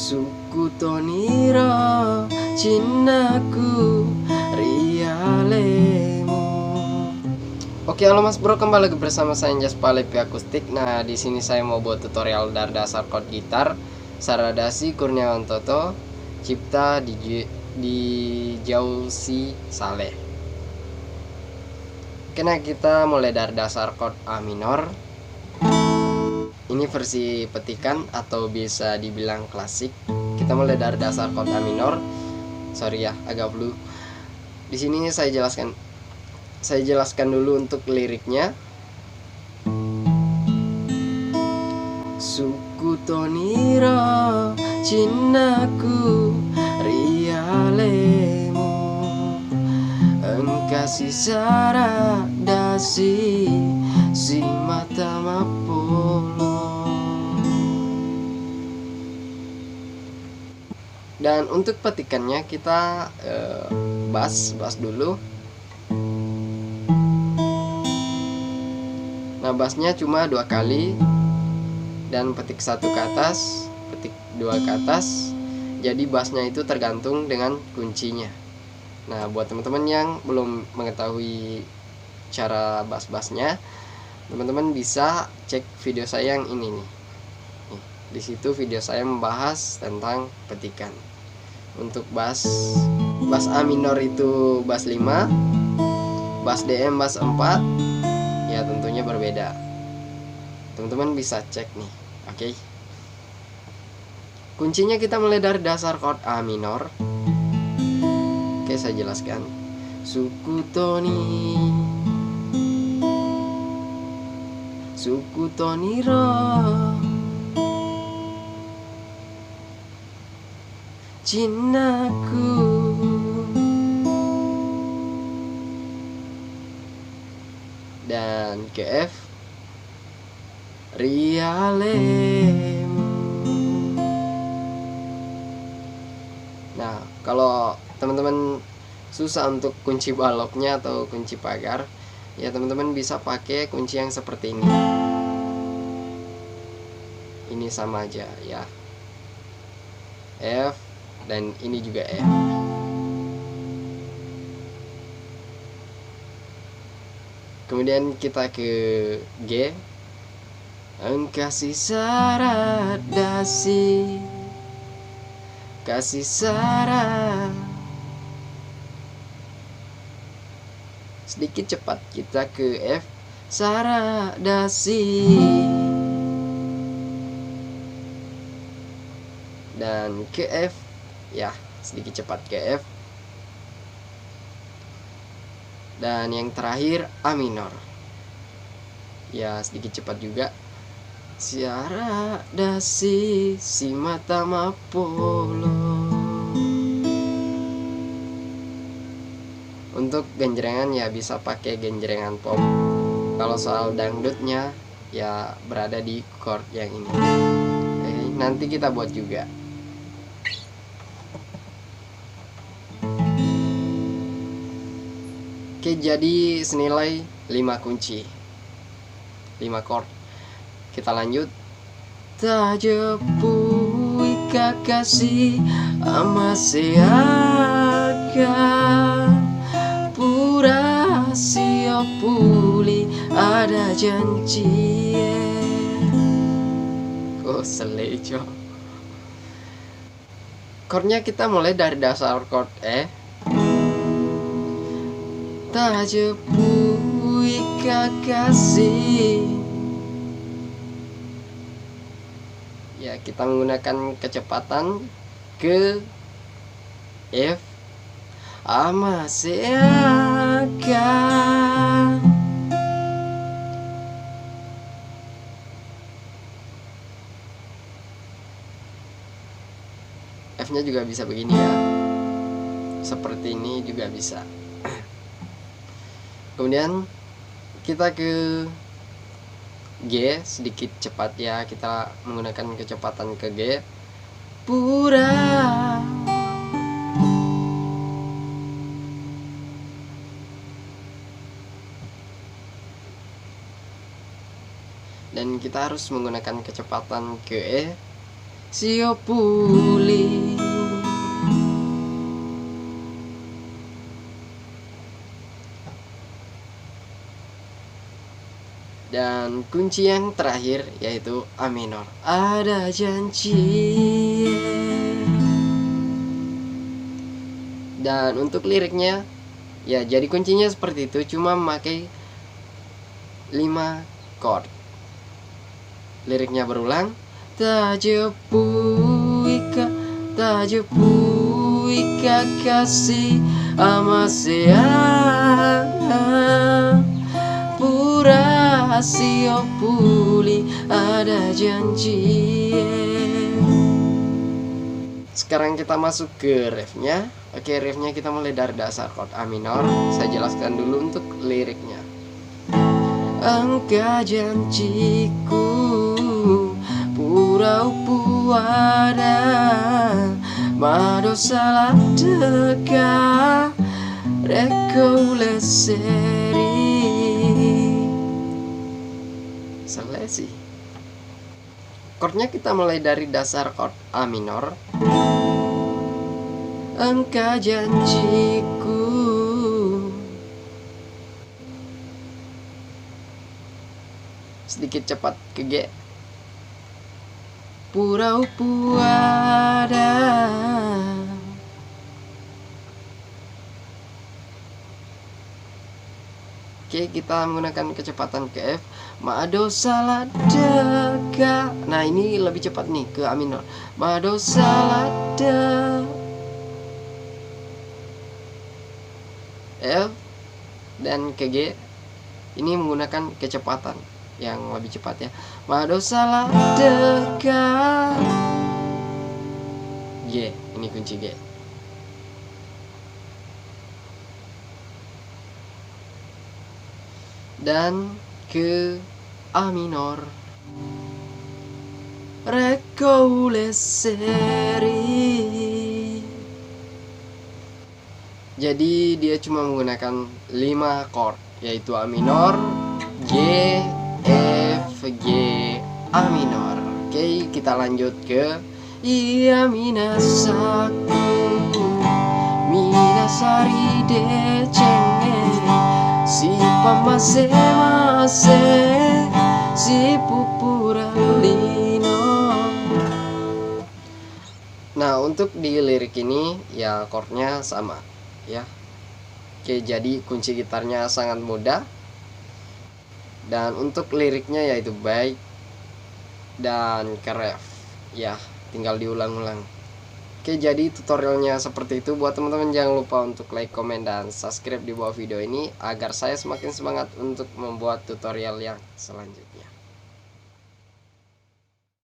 Suku toniro cinnaku rialemu. Oke, halo Mas Bro, kembali lagi bersama saya Anjas Palepi Akustik. Nah, di sini saya mau buat tutorial dar dasar chord gitar Saradasi Kurniawan Toto, cipta di Jausi Saleh. Oke, nah kita mulai dari dasar chord A minor. Ini versi petikan atau bisa dibilang klasik. Kita mulai dari dasar chord A minor. Sorry ya, agak flu. Di sini saya jelaskan dulu untuk liriknya. Suku toniro cinnaku rialemu, engkasih saradasi si mata mapolo. Dan untuk petikannya kita bass dulu. Nah, bassnya cuma 2 kali dan petik 1 ke atas, petik 2 ke atas. Jadi bassnya itu tergantung dengan kuncinya. Nah, buat teman-teman yang belum mengetahui cara bass-bassnya, teman-teman bisa cek video saya yang ini nih. Di situ video saya membahas tentang petikan. Untuk bass A minor itu bass 5, bass DM bass 4, ya tentunya berbeda. Teman-teman bisa cek nih. Oke. Kuncinya kita mulai dari dasar chord A minor. Oke, saya jelaskan. Suku toniro cinnaku, dan ke F rialemu. Nah, kalau teman-teman susah untuk kunci baloknya atau kunci pagar, ya teman-teman bisa pakai kunci yang seperti ini. Ini sama aja ya, F, dan ini juga F. Kemudian kita ke G. Engkasih saradasi, kasih sarah. Sedikit cepat kita ke F, saradasi, dan ke F ya, sedikit cepat ke F. Dan yang terakhir A minor, ya sedikit cepat juga, saradasi si mata mapolo. Untuk genjrengan ya bisa pakai genjrengan pop. Kalau soal dangdutnya ya berada di chord yang ini. Nanti kita buat juga. Oke, jadi senilai 5 kunci, 5 chord. Kita lanjut. Tajepui kakasi amasiaka, pura sio puli ada janji. Oh, selejo. Chordnya kita mulai dari dasar chord E. Tajepui kakasi, ya kita menggunakan kecepatan ke F amasiaka. F nya juga bisa begini ya, seperti ini juga bisa. Kemudian kita ke G, sedikit cepat ya, kita menggunakan kecepatan ke G. Pura, dan kita harus menggunakan kecepatan ke E sio puli. Dan kunci yang terakhir yaitu A minor. Ada janji. Dan untuk liriknya ya jadi kuncinya seperti itu, cuma memakai 5 chord. Liriknya berulang. Tajepu ika kasih amasea pura sio puli ada janji. Sekarang kita masuk ke refnya. Oke, refnya kita mulai dari dasar chord A minor. Saya jelaskan dulu untuk liriknya. Engkau janjiku pura-pura ada mado salah dekat rekoleseri selesi. Chordnya kita mulai dari dasar chord A minor. Engkau janjiku, sedikit cepat ke G. Pura-pura ada. Oke, kita menggunakan kecepatan ke F. Mado salah dekat. Nah, ini lebih cepat nih ke A minor. Mado salah dekat F dan ke G. Ini menggunakan kecepatan yang lebih cepat ya. Mado salah dekat G. Ini kunci G. Dan ke A minor. Rekoleseri. Jadi dia cuma menggunakan 5 chord, yaitu A minor, G, F, G, A minor. Oke, kita lanjut ke Ia minasaku minasari de cenge si pamase-mase si pupuralino. Nah, untuk di lirik ini ya chordnya sama ya. Oke, jadi kunci gitarnya sangat mudah. Dan untuk liriknya yaitu baik dan ke ref ya, tinggal diulang-ulang. Oke, jadi tutorialnya seperti itu. Buat teman-teman jangan lupa untuk like, komen, dan subscribe di bawah video ini agar saya semakin semangat untuk membuat tutorial yang selanjutnya.